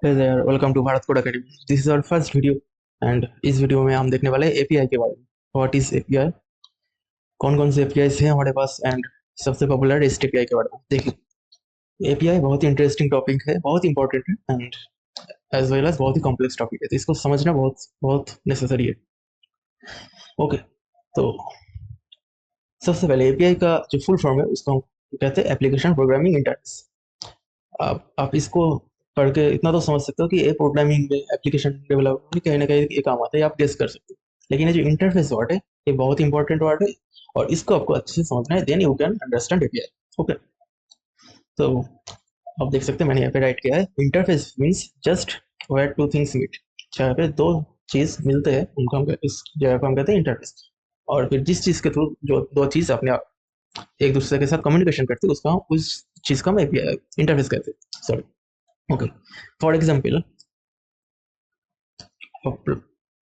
Hey there, welcome to Bharat code academy. This is our first video and इस video में हम देखने वाले हैं एपीआई के बारे में। व्हाट इज एपीआई, कौन कौन से एपीआई हैं हमारे पास एंड सबसे पॉपुलर रेस्ट एपीआई के बारे में। देखिए, एपीआई बहुत ही इंटरेस्टिंग टॉपिक है, बहुत ही इंपॉर्टेंट है एंड एज वेल एज बहुत ही कॉम्प्लेक्स टॉपिक है, तो इसको समझना बहुत बहुत नेसेसरी है। ओके, तो सबसे पहले एपीआई का जो फुल फॉर्म है उसको हम कहते हैं एप्लीकेशन प्रोग्रामिंग इंटरफेस। आप इसको पढ़ के इतना तो समझ सकते हो कि ये प्रोग्रामिंग में एप्लीकेशन डेवलपमेंट में कहीं ना कहीं ये काम आता है, आप गेस कर सकते हो। लेकिन ये जो इंटरफेस वर्ड है ये बहुत इंपॉर्टेंट वर्ड है और इसको आपको अच्छे से समझना है, then you can understand API. OK, तो आप देख सकते हैं मैंने यहाँ पे राइट किया है, interface means just where two things meet. जहाँ पे दो चीज मिलते हैं उनको हम इस जगह को हम कहते हैं इंटरफेस। और फिर जिस चीज के थ्रू जो दो चीज अपने आप एक दूसरे के साथ कम्युनिकेशन करते हैं उसका उस चीज का हम एपीआई इंटरफेस कहते हैं। सॉरी। ओके, फॉर एग्जाम्पल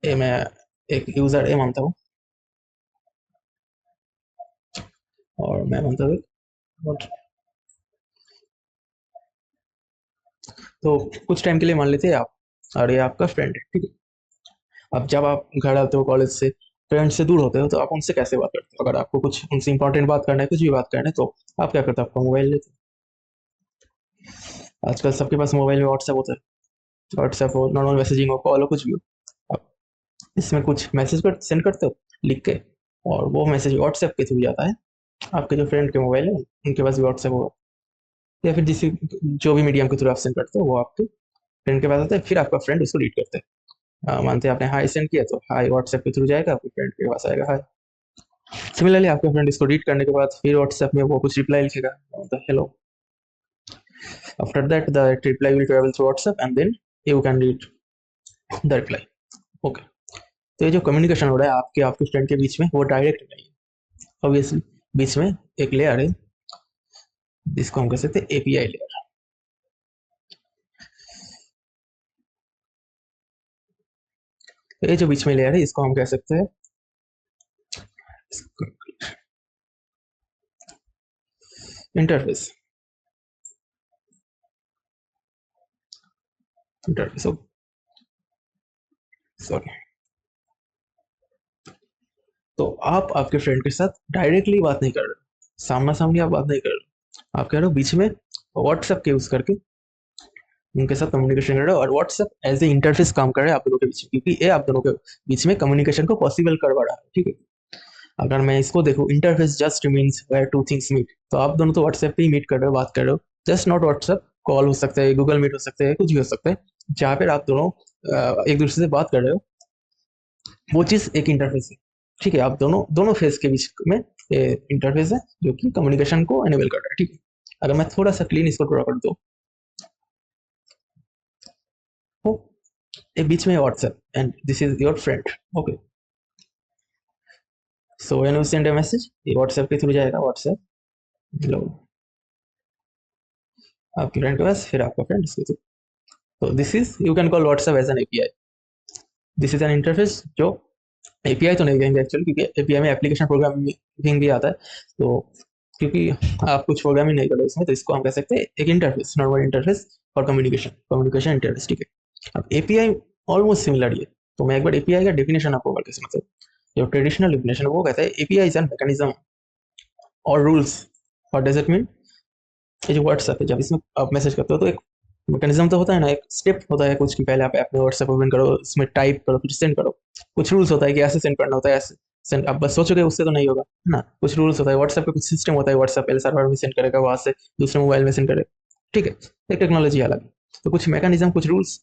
ए मैं एक यूजर ए मानता हूँ और मैं मानता हूँ बट, तो कुछ टाइम के लिए मान लेते हैं आप और ये आपका फ्रेंड है, ठीक है। अब जब आप घर आते हो कॉलेज से, फ्रेंड से दूर होते हो, तो आप उनसे कैसे बात करते हो? अगर आपको कुछ उनसे इंपॉर्टेंट बात करना है, कुछ भी बात करना है, तो आप क्या करते हो? आपका मोबाइल लेते हो। आजकल सबके पास मोबाइल में व्हाट्सएप होता है, व्हाट्सएप हो, नॉर्मल मैसेजिंग हो, कॉल हो, कुछ भी हो। आप इसमें कुछ मैसेज कर सेंड करते हो लिख के, और वो मैसेज व्हाट्सएप के थ्रू जाता है आपके जो फ्रेंड के मोबाइल है, उनके पास भी व्हाट्सएप होगा, या फिर जिस जो भी मीडियम के थ्रू आप सेंड करते हो वो आपके फ्रेंड के पास आता है, फिर आपका फ्रेंड उसको रीड करता है। मानते हैं आपने हाई सेंड किया तो हाई व्हाट्सएप के थ्रू जाएगा, आपके फ्रेंड के पास आएगा हाई। सिमिलरली आपके फ्रेंड इसको रीड करने के बाद फिर व्हाट्सएप में वो कुछ रिप्लाई लिखेगा, hello. After that the reply will travel through WhatsApp and then you can read the reply. OK, तो ये जो कम्युनिकेशन हो रहा है आपके आपके फ्रेंड के बीच में, वो डायरेक्ट नहीं है, ऑब्वियसली बीच में एक लेयर है जिसको हम कह सकते हैं एपीआई लेयर। तो ये जो बीच में लेयर है इसको हम कह सकते हैं इंटरफेस। Interface, sorry. तो आप आपके फ्रेंड के साथ डायरेक्टली बात नहीं कर रहे हो, सामना सामनी आप बात नहीं कर रहे हो, आप कह रहे हो बीच में व्हाट्सएप के यूज करके उनके साथ कम्युनिकेशन कर रहे हो, और व्हाट्सएप एज ए इंटरफेस काम कर रहा है आप दोनों के बीच में, क्योंकि ये आप दोनों के बीच में कम्युनिकेशन को पॉसिबल करवा रहा है, ठीक है। अगर मैं इसको देखूँ, interface just means where two things meet, तो आप दोनों तो व्हाट्सएप पे ही मीट कर रहे हो, बात कर रहे हो। जस्ट नॉट व्हाट्सएप, कॉल हो सकता है, गूगल मीट हो सकता है, कुछ भी हो सकता है, जहाँ पर आप दोनों एक दूसरे से बात कर रहे हो, वो चीज़ एक इंटरफेस है, ठीक है। आप दोनों दोनों फेस के बीच में इंटरफेस है जो कि कम्युनिकेशन को एनेबल कर रहा है, ठीक है। अगर मैं थोड़ा सा क्लीन इसको ड्रॉ कर दूँ, तो एक बीच में WhatsApp and this is your friend. OK, so when you send a message, ये व्हाट्सएप के थ्रू जाएगा, व्हाट्सएप हेलो आपके फ्रेंड के पास, फिर आपका फ्रेंड इसके थ्रू। तो this is, you can call WhatsApp as an API. This is an interface जो एपीआई तो नहीं कहेंगे एक्चुअली, क्योंकि एपीआई में एप्लीकेशन प्रोग्रामिंग भी आता है, तो क्योंकि आप कुछ प्रोग्रामिंग नहीं कर रहे इसमें, तो इसको हम कह सकते हैं एक interface, normal interface for communication, communication interface, ठीक है। अब एपीआई ऑलमोस्ट सिमिलर ही है, तो मैं एक बार एपीआई का डेफिनेशन आपको करके समझता हूँ। जो ट्रेडिशनल डेफिनेशन वो कहता है एपीआई इज एन मैकेनिज्म और rules. What does it mean? ये जो व्हाट्सएप है, जब इसमें आप मैसेज करते हो तो एक मैकेनिज्म तो होता है ना, एक स्टेप होता है कुछ कि पहले आप अपने व्हाट्सएप ओपन करो, इसमें टाइप करो, फिर सेंड करो। कुछ रूल्स होता है कि ऐसे सेंड करना होता है, ऐसे सेंड, आप बस सोचोगे उससे तो नहीं होगा, है ना। कुछ रूल्स होता है, व्हाट्सएप का कुछ सिस्टम होता है, व्हाट्सएप पहले सर्वर में सेंड करेगा, वहां से दूसरे मोबाइल में सेंड करेगा, ठीक है। एक टेक्नोलॉजी अलग है, तो कुछ मैकेनिज्म, कुछ rules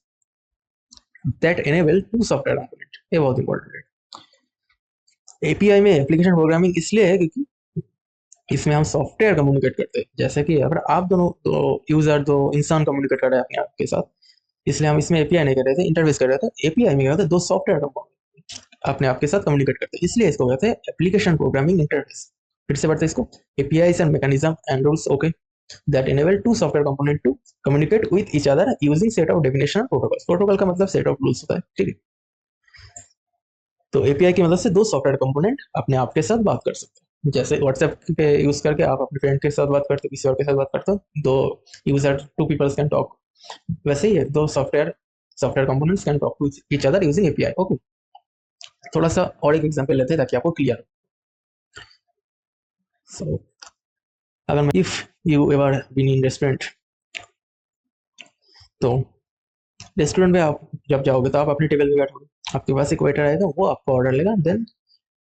that enable to software component, ये बहुत इंपॉर्टेंट है। एपीआई में एप्लीकेशन प्रोग्रामिंग इसलिए है क्योंकि इसमें हम सॉफ्टवेयर कम्युनिकेट करते हैं, जैसे कि अगर आप दोनों दो यूजर, दो इंसान कम्युनिकेट कर रहे हैं अपने आप के साथ, इसलिए हम इसमें एपीआई नहीं कर रहे थे, इंटरफेस कर रहे थे। एपीआई में क्या होता है, दो सॉफ्टवेयर कंपोनेंट अपने आप के साथ कम्युनिकेट करते हैं, इसलिए इसको कहते हैं एप्लीकेशन प्रोग्रामिंग इंटरफेस। फिर से बढ़ते हैं इसको, API and mechanism and rules, okay, that enable to software component to communicate with each other using set of definition protocol. Protocol का मतलब सेट ऑफ रूल्स होता है, ठीक है। तो एपीआई की मदद से दो सॉफ्टवेयर कंपोनेंट अपने आप के साथ बात कर सकते हैं, जैसे व्हाट्सएप पे यूज करके आप अपने फ्रेंड के साथ बात करते हो, किसी और के साथ बात करते हो, दो user, two peoples can talk वैसे ही है, दो software components can talk to each other using API. Okay, थोड़ा सा और एक एग्जांपल लेते हैं ताकि आपको क्लियर हो। सो अगर मैं if you ever been in restaurant, तो रेस्टोरेंट में आप जब जाओगे तो आप अपने टेबल पे बैठोगे, आपके पास एक वेटर आएगा, वो आपका ऑर्डर लेगा, देन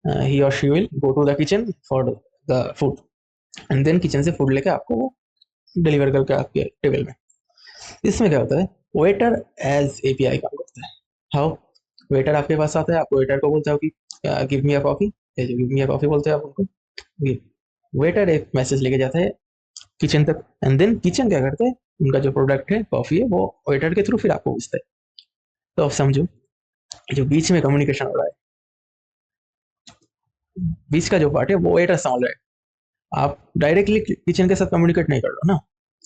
ही और she will go to the kitchen for the food, and then kitchen से फूड लेके आपको वो डिलीवर करके आपके टेबल में। इसमें क्या होता है, वेटर एज एपीआई काम करता है। हाउ, वेटर आपके पास आता है, आप वेटर को बोलते हो कि गिव मी अ कॉफी, ये जो गिव मी अ कॉफी बोलते हैं आप उनको, वेटर एक मैसेज लेके जाता है किचन तक, एंड देन किचन क्या करते हैं, उनका जो प्रोडक्ट है कॉफी है वो वेटर के थ्रू फिर आपको भेजता है। तो आप समझो, जो बीच में कम्युनिकेशन हो रहा है, बीच का जो पार्ट है वो वेटर संभाल रहा है। आप डायरेक्टली किचन के साथ कम्युनिकेट नहीं कर रहे हो ना।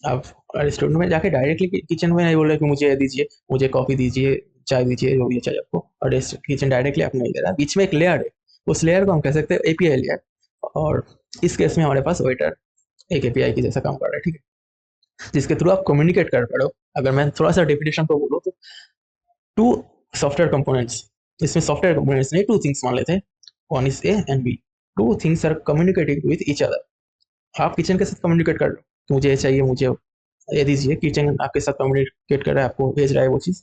आप रेस्टोरेंट में जाके डायरेक्टली किचन में नहीं बोल रहे कि मुझे ये दीजिए, मुझे कॉफी दीजिए, चाय दीजिए, जो भी चाहिए आपको, और किचन डायरेक्टली आप नहीं दे रहा, बीच में एक लेयर है, उस लेयर को हम कह सकते हैं एपीआई लेयर। और इस केस में हमारे पास वेटर एक एपीआई की जैसा काम कर रहा है, ठीक है, जिसके थ्रू आप कम्युनिकेट कर पा रहे हो। अगर मैं थोड़ा सा डेफिनेशन को बोलूँ तो टू सॉफ्टवेयर कंपोनेंट्स, इसमें सॉफ्टवेयर कंपोनेंट्स नहीं, टू थिंग्स मान लेते हैं, one is A and B, two things are communicating with each other. आप किचन के साथ कम्युनिकेट कर लो, मुझे ये चाहिए, मुझे ये दीजिए, किचन आपके साथ कम्युनिकेट कर रहा है, आपको भेज रहा है वो चीज़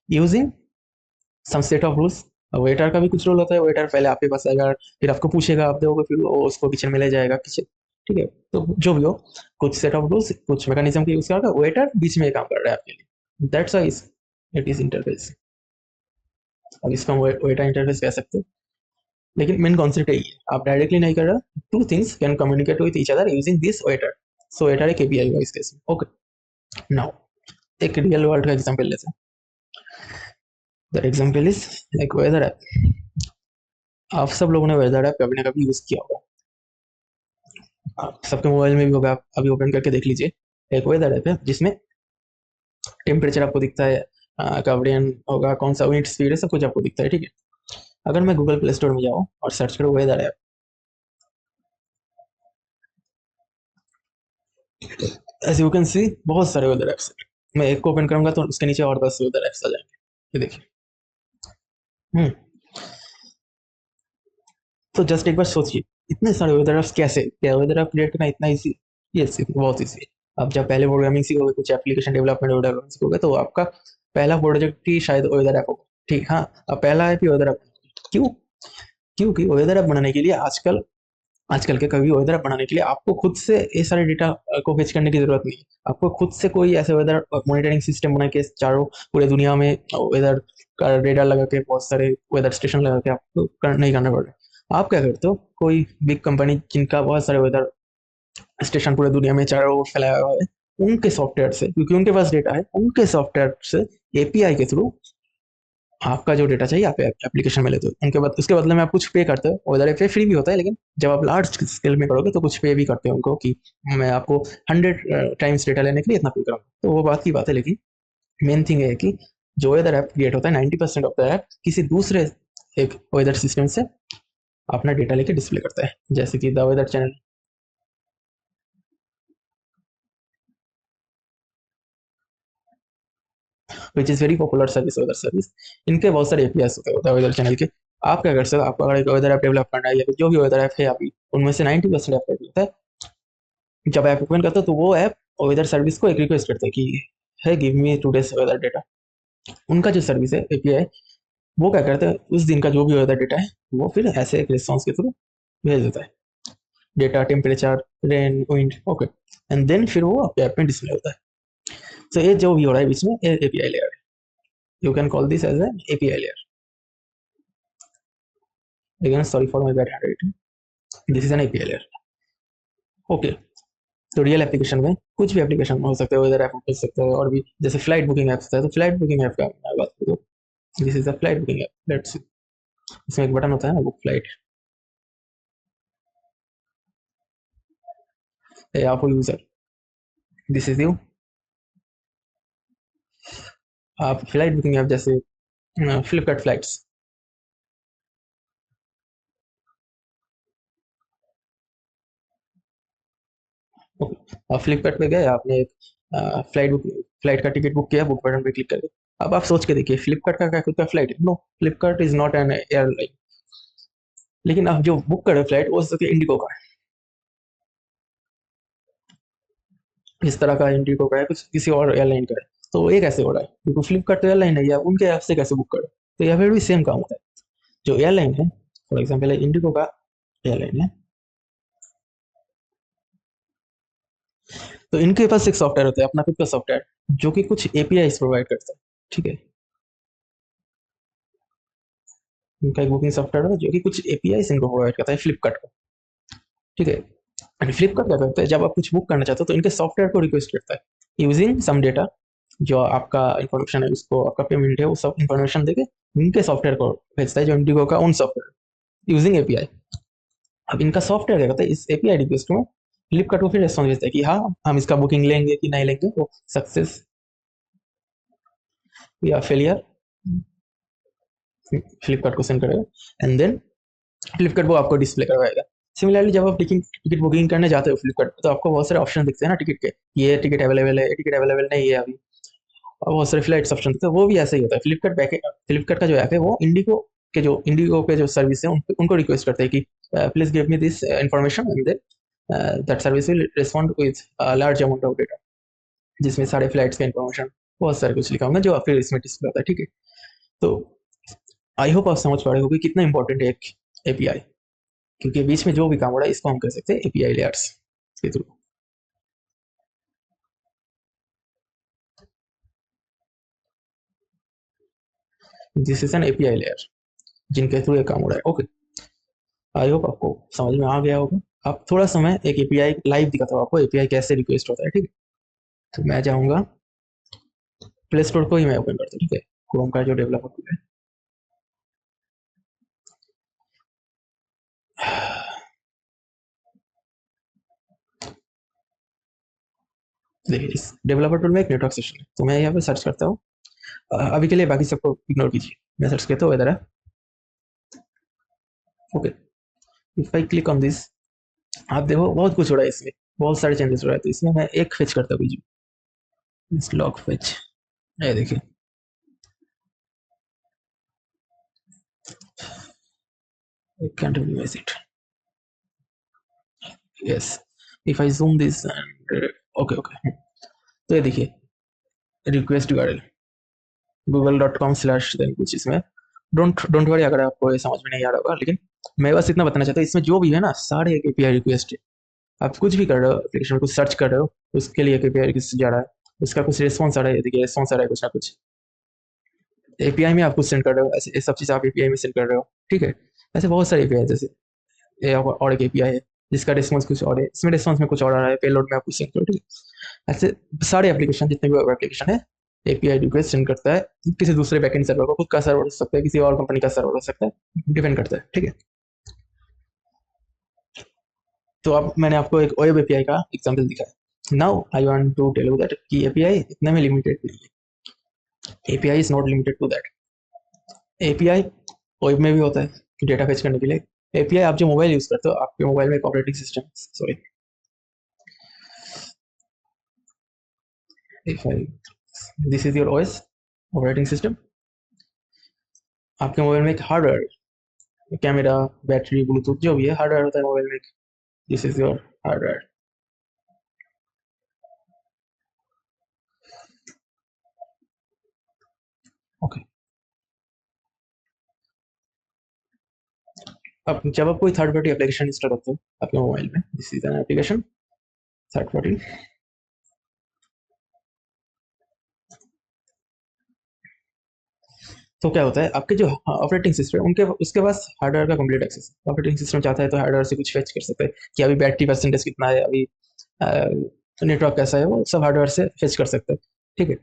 using some set of rules. Waiter का भी कुछ रोल होता है, वेटर पहले आपके पास आएगा, फिर आपको पूछेगा, आप दोगे, फिर वो उसको किचन में ले जाएगा किचन, ठीक है। तो जो भी हो, कुछ सेट ऑफ रूल्स, कुछ मैकेनिज्म की यूज करके वेटर बीच में काम कर रहा है आपके लिए, that's why it is interface. अब इसको हम वेटर इंटरफेस कह सकते हैं, लेकिन मेन कॉन्सेप्ट यही है, आप डायरेक्टली नहीं कर रहे, two things can communicate with each other using this waiter. So waiter एक एपीआई हुआ इस केस में। ओके, नाउ एक रियल वर्ल्ड का एग्जांपल लेते हैं। द एग्जांपल इज एक वेदर ऐप। आप सब लोगों ने वेदर ऐप कभी ना कभी यूज किया होगा, आप सबके मोबाइल में भी होगा, आप अभी ओपन करके देख लीजिए। एक वेदर ऐप है जिसमें टेम्परेचर आपको दिखता है, कब रेन होगा, कौन सा विंड स्पीड है, सब कुछ आपको दिखता है, ठीक है। अगर मैं गूगल प्ले स्टोर में जाऊँ और सर्च करूँ weather app, as you can see बहुत सारे वेदर ऐप्स हैं। मैं एक को ओपन करूंगा तो उसके नीचे और 10 वेदर ऐप्स आ जाएंगे, ये देखिए। हम्म, तो जस्ट एक बार सोचिए, इतने सारे वेदर ऐप्स कैसे, क्या वेदर ऐप क्रिएट करना इतना ईजी? यस, बहुत ईजी है। आप जब पहले प्रोग्रामिंग सीखोगे, कुछ एप्लीकेशन डेवलपमेंट सीखोगे, तो आपका पहला प्रोजेक्ट ही शायद वेदर ऐप होगा, ठीक। हाँ, अब पहला ऐप ही वेदर ऐप। क्यों? क्योंकि वेदर ऐप बनाने के लिए आजकल आजकल के कभी वेदर ऐप बनाने के लिए आपको खुद से ये सारे डेटा को फेच करने की जरूरत नहीं है। आपको खुद से कोई ऐसे वेदर मॉनिटरिंग सिस्टम बना के चारों पूरे दुनिया में वेदर का रेडार लगा के, बहुत सारे वेदर स्टेशन लगा के आपको नहीं करना पड़ रहा है। आप क्या करते हो, कोई बिग कंपनी जिनका बहुत सारे वेदर स्टेशन पूरे दुनिया में चारों ओर फैलाया हुआ है, उनके सॉफ्टवेयर से, क्योंकि उनके पास डेटा है, उनके सॉफ्टवेयर से एपीआई के थ्रू आपका जो डेटा चाहिए आप एप्लीकेशन में लेते हो। उनके बाद उसके बदले में आप कुछ पे करते हो, वेदर पे फ्री भी होता है, लेकिन जब आप लार्ज स्केल में करोगे तो कुछ पे भी करते हो उनको, कि मैं आपको 100 टाइम्स डेटा लेने के लिए इतना पे करूँगा, तो वो बात की बात है। लेकिन मेन थिंग है कि जो वेदर ऐप क्रिएट होता है, 90% ऑफ द ऐप किसी दूसरे एक वेदर सिस्टम से अपना डेटा लेके डिस्प्ले करता है, जैसे कि the weather channel, which is very popular service, weather service. इनके बहुत सारे एपीआईस होते हैं वेदर चैनल के। आप क्या कर सकते हो, आपको अगर एक वेदर ऐप डेवलप करना है, या फिर जो भी वेदर ऐप है अभी, उनमें से 90% ऐप होता है, जब ऐप ओपन करते हो तो वो ऐप वेदर सर्विस को एक रिक्वेस्ट करता है कि है give me today's weather data. उनका जो सर्विस है एपीआई, वो क्या करता है, उस दिन का जो भी वेदर डेटा है वो फिर ऐसे एक रिस्पॉन्स के थ्रू भेज देता है, data, temperature, rain, wind, okay, and then फिर वो आपके ऐप में डिस्प्ले होता है। सो ये जो भी हो रहा है बीच में, एपीआई लेयर है। You can call this as an API layer. Again sorry for my bad handwriting, this is an API layer. Okay, तो रियल एप्लीकेशन में कुछ भी एप्लीकेशन हो सकता है, वेदर ऐप हो सकता है, और भी जैसे फ्लाइट बुकिंग ऐप होता है, तो फ्लाइट बुकिंग ऐप का मैं बात करूँ, this is the flight booking app, let's see. इसमें एक बटन होता है ना, बुक फ्लाइट, या for user, this is you. आप फ्लाइट बुकिंग ऐप जैसे फ्लिपकार्ट फ्लाइट्स, ओके, आप फ्लिपकार्ट पे गए, आपने एक फ्लाइट का टिकट बुक किया, बुक बटन पे क्लिक करके। अब आप सोच के देखिए, फ्लिपकार्ट का क्या खुद का फ्लाइट है? No, Flipkart is not an airline. लेकिन आप जो बुक कर रहे हो फ्लाइट, वो सोचिए इंडिगो का है, इस तरह का इंडिगो का है, कुछ किसी और एयरलाइन का है। तो ये कैसे हो रहा है? क्योंकि फ्लिपकार्ट तो एयरलाइन है, या उनके ऐप से कैसे बुक करें? तो यहाँ पे भी सेम काम होता है। जो एयरलाइन है, फॉर एग्जाम्पल इंडिगो का एयरलाइन है, तो इनके पास एक सॉफ्टवेयर होता है, अपना खुद का सॉफ्टवेयर, जो कि कुछ एपीआई प्रोवाइड करता है। ठीक है, इनका एक बुकिंग सॉफ्टवेयर है जो कि कुछ एपीआई इनको प्रोवाइड करता है फ्लिपकार्ट को। ठीक है, एंड फ्लिपकार्ट क्या करता है, जब आप कुछ बुक करना चाहते हो तो इनके सॉफ्टवेयर को रिक्वेस्ट करता है यूजिंग सम डेटा, जो आपका इन्फॉर्मेशन है, उसको आपका पेमेंट है, वो सब इन्फॉर्मेशन देके इनके सॉफ्टवेयर को भेजता है, जो इंडिगो का ओन सॉफ्टवेयर यूजिंग एपीआई। अब इनका सॉफ्टवेयर क्या करता है, इस एपीआई रिक्वेस्ट में फ्लिपकार्ट को फिर रिस्पॉन्स भेजता है कि हाँ, हम इसका बुकिंग लेंगे कि नहीं लेंगे, वो सक्सेस या फेलियर फ्लिपकार्ट को सेंड करेगा, एंड देन फ्लिपकार्ट वो आपको डिस्प्ले करवाएगा। सिमिलरली जब आप टिकट टिकट बुकिंग करने जाते हो फ्लिपकार्ट, तो आपको बहुत सारे ऑप्शन दिखते हैं ना टिकट के, ये टिकट अवेलेबल है, ये टिकट अवेलेबल नहीं है अभी, और बहुत सारे फ्लाइट्स ऑप्शन दिखते हैं। वो भी ऐसा ही होता है, फ्लिपकार्ट का जो ऐप है, वो इंडिगो के जो सर्विस है, उनको रिक्वेस्ट करते हैं कि please give me this information, and then that service will respond with large amount of data, जिसमें सारे फ्लाइट्स का इन्फॉर्मेशन, बहुत सारे कुछ लिखा होगा जो फिर इसमें डिस्प्ले होता है। ठीक है, तो आई होप आप समझ पा रहे हो कि कितना इंपॉर्टेंट है एक एपीआई, क्योंकि बीच में जो भी काम हो रहा है, इसको हम कर सकते हैं एपीआई लेयर्स के through. This is an API layer जिनके थ्रू ये काम हो रहा है। ओके, आई होप आपको समझ में आ गया होगा। आप थोड़ा समय एक एपीआई लाइव दिखाता हूँ आपको, एपीआई कैसे रिक्वेस्ट होता है। ठीक है, तो मैं जाऊँगा प्ले स्टोर को ही मैं ओपन करता हूँ। ठीक है, क्रोम का जो डेवलपर टूल है, देखिए इस डेवलपर टूल में एक नेटवर्क सेशन है, तो मैं यहाँ पे सर्च करता हूँ। अभी के लिए बाकी सबको इग्नोर कीजिए, मैं सर्च करता हूँ इधर है। Okay, if I click on this, आप देखो बहुत कुछ हो रहा है इसमें, बहुत सारे चेंजेस हो रहे हैं। तो इसमें मैं एक फेच करता हूँ, इस लॉग फेच, ये देखिए, I can't minimize it. Yes, if I zoom this and okay, okay, तो ये देखिए रिक्वेस्ट यूआरएल google.com/ देन कुछ इसमें, डोंट डोंट वरी अगर आपको ये समझ में नहीं आ रहा होगा, लेकिन मैं बस इतना बताना चाहता हूँ, इसमें जो भी है ना, सारे एक एपीआई रिक्वेस्ट है। आप कुछ भी कर रहे हो, एप्लीकेशन कुछ सर्च कर रहे हो, उसके लिए एक एपीआई रिक्वेस्ट जा रहा है, उसका कुछ रिस्पॉन्स आ रहा है, देखिए रिस्पॉन्स आ रहा है कुछ ना कुछ, एपीआई में आप कुछ सेंड कर रहे हो, ऐसे ये सब चीज़ आप एपीआई में सेंड कर रहे हो। ठीक है, ऐसे बहुत सारे एपीआई, जैसे ये और एक एपीआई है जिसका रिस्पॉन्स कुछ और है, इसमें रिस्पॉन्स में कुछ और आ रहा है, पेलोड में आप कुछ सेंड करो। ठीक है, ऐसे सारे एप्लीकेशन, जितने भी एप्लीकेशन है, एपीआई रिक्वेस्ट सेंड करता है किसी दूसरे बैकएंड सर्वर को, खुद का सर्वर हो सकता है, किसी और कंपनी का सर्वर हो सकता है, डिपेंड करता है। ठीक है, तो अब मैंने आपको एक वेब एपीआई का एग्जांपल दिखाया। Now I want to tell you that कि एपीआई इतने में लिमिटेड नहीं है, API is not limited to that. API web में भी होता है कि डेटा फेच करने के लिए। एपीआई आप जो मोबाइल यूज करते हो, आपके मोबाइल में एक operating system, sorry, if I this is your OS operating system, आपके मोबाइल में एक हार्डवेयर, कैमरा, बैटरी, ब्लूटूथ, जो भी है हार्डवेयर होता है मोबाइल में, this is your hardware. Okay, अब जब आप कोई थर्ड पार्टी एप्लीकेशन इंस्टॉल करते हो आपके मोबाइल में, this is an application third party, तो क्या होता है, आपके जो ऑपरेटिंग सिस्टम है, उनके उसके पास हार्डवेयर का कंप्लीट एक्सेस है। ऑपरेटिंग सिस्टम चाहता है तो हार्डवेयर से कुछ फेच कर सकता है कि अभी बैटरी परसेंटेज कितना है, अभी नेटवर्क कैसा है, वो सब हार्डवेयर से फेच कर सकते हैं। ठीक है,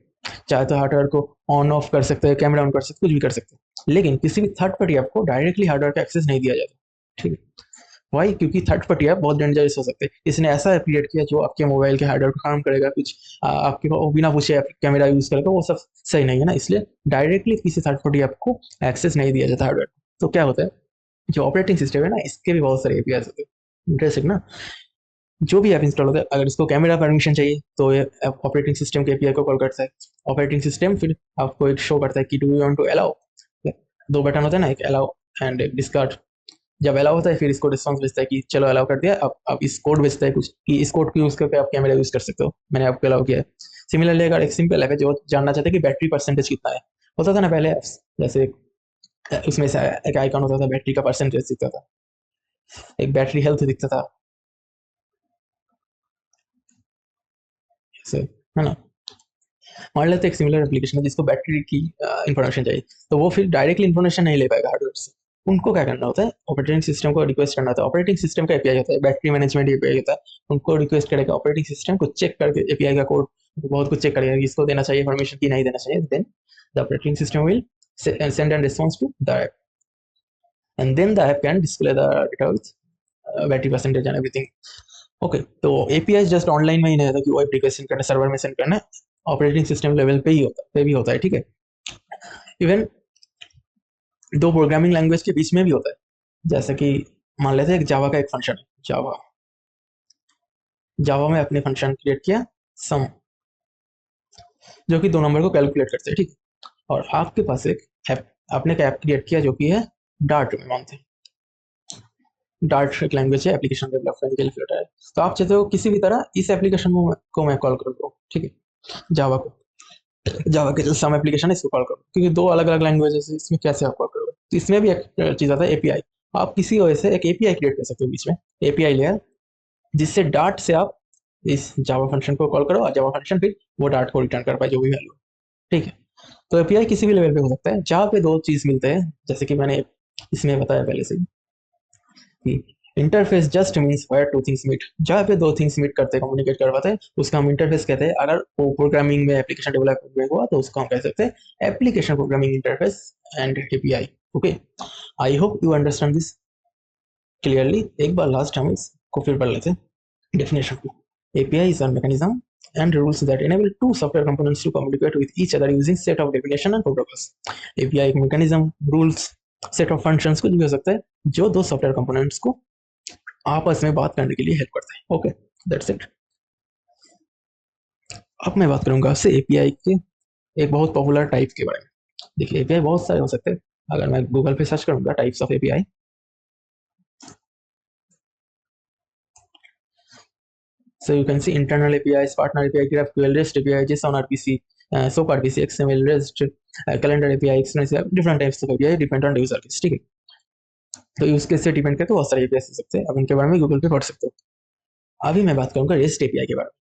चाहे तो हार्डवेयर को ऑन ऑफ कर सकते हैं, कैमरा ऑन कर सकते हैं, कुछ भी कर सकते हैं, लेकिन किसी भी थर्ड पार्टी ऐप को डायरेक्टली हार्डवेयर का एक्सेस नहीं दिया जाता। ठीक है, वाई? क्योंकि थर्ड पार्टी ऐप बहुत डेंजरस हो सकते हैं। इसने ऐसा क्रिएट किया जो आपके मोबाइल के हार्डवेयर को काम करेगा, कुछ आपके को बिना पूछे कैमरा यूज करेगा, वो सब सही नहीं है ना, इसलिए डायरेक्टली किसी थर्ड पार्टी ऐप को एक्सेस नहीं दिया जाता हार्डवेयर। तो क्या होता है, जो ऑपरेटिंग सिस्टम है ना, इसके भी बहुत सारे एपीआई होते हैं, इंटरेस्टिंग ना। जो भी ऐप इंस्टॉल होता है, अगर इसको कैमरा परमिशन चाहिए तो ये ऑपरेटिंग सिस्टम के एपीआई को कॉल करता है। ऑपरेटिंग सिस्टम फिर आपको एक शो करता है कि do you want to allow, दो बटन होता है ना, एक अलाउ एंड एक डिस्कार्ड। जब अलाउ होता है फिर इसको रिस्पॉन्स भेजता है कि चलो अलाउ कर दिया। अब इस कोड भेजता है कुछ कि इस कोड को यूज़ करके आप कैमरा यूज़ कर सकते हो, मैंने आपको अलाउ किया है। सिमिलरली अगर एक सिंपल ऐप है जो जानना चाहते हैं कि बैटरी परसेंटेज कितना है, होता था ना पहले apps, जैसे उसमें से एक आइकन होता था, बैटरी का परसेंटेज दिखता था, एक बैटरी हेल्थ दिखता था, ऐसे, है ना। मान लेते हैं एक सिमिलर एप्लीकेशन है जिसको बैटरी की इंफॉर्मेशन चाहिए, तो वो फिर डायरेक्टली इन्फॉर्मेशन नहीं ले पाएगा हार्डवेयर से। उनको क्या करना होता है, ऑपरेटिंग सिस्टम को रिक्वेस्ट करना होता है। ऑपरेटिंग सिस्टम का एपीआई होता है, बैटरी मैनेजमेंट एपीआई होता है। उनको रिक्वेस्ट करेगा, ऑपरेटिंग सिस्टम को चेक करके एपीआई का कोड बहुत कुछ चेक करेगा कि इसको देना चाहिए परमिशन की नहीं देना चाहिए। Then the operating system will send and response to the app, and then the app can display the data with battery percentage and everything. Okay, तो एपीआई जस्ट ऑनलाइन में ही नहीं होता कि वो एप्लीकेशन करना सर्वर में सेंड करना, operating system level पे ही होता पे भी होता है, ठीक है। इवन दो प्रोग्रामिंग लैंग्वेज के बीच में भी होता है, जैसे कि मान लेते हैं एक जावा का एक फंक्शन है, जावा में अपने फंक्शन क्रिएट किया सम, जो कि दो नंबर को कैलकुलेट करते हैं, ठीक है। और आपके पास एक ऐप, आपने एक ऐप क्रिएट किया जो कि है डार्ट में, मानते हैं डार्ट एक लैंग्वेज है, एप्लीकेशन डेवलपमेंट कैलकुलेटर है। तो आप चाहते हो किसी भी तरह इस एप्लीकेशन को मैं कॉल कर दूँ, ठीक है, जावा को, जावा के जो सम एप्लीकेशन है इसको कॉल करो, क्योंकि दो अलग अलग लैंग्वेजेस है, इसमें कैसे आप कॉल करोगे। तो इसमें भी एक चीज़ आता है एपीआई। आप किसी वजह से एक एपीआई क्रिएट कर सकते हो बीच में, एपीआई लेयर, जिससे डार्ट से आप इस जावा फंक्शन को कॉल करो और जावा फंक्शन फिर वो डार्ट को रिटर्न कर पाए जो भी वैल्यू, ठीक है। तो एपीआई किसी भी लेवल पे हो सकता है जहाँ पे दो चीज़ मिलते हैं, जैसे कि मैंने इसमें बताया पहले से कि interface just means where two things meet, जहाँ पे दो थिंग्स मीट करते कम्युनिकेट कर पाते हैं उसका हम इंटरफेस कहते हैं। अगर वो प्रोग्रामिंग में एप्लीकेशन डेवलपमेंट में हुआ तो उसको हम कह सकते हैं application programming interface and API. Okay, I hope you understand this clearly. एक बार लास्ट हम इसको फिर पढ़ लेते हैं डेफिनेशन को। API is a mechanism and rules that enable two software components to communicate with each other using set of definition and protocols. API एक mechanism, rules, set of functions कुछ भी हो सकता है जो दो सॉफ्टवेयर कंपोनेंट्स को आपस में बात करने के लिए हेल्प करता है। Okay, that's it. अब मैं बात करूंगा आपसे एपीआई के एक बहुत पॉपुलर टाइप के बारे में। देखिए एपीआई बहुत सारे हो सकते हैं, अगर मैं गूगल पे सर्च करूंगा types of API, so you can see internal APIs, partner API, GraphQL, REST API, JSON RPC, SOAP RPC, XML, REST, calendar API, different types of API depend on user case, ठीक है। तो use case से depend करके बहुत सारे API हो सकते हैं, अब इनके बारे में गूगल पे पढ़ सकते हो। अभी मैं बात करूंगा रेस्ट एपीआई के बारे में।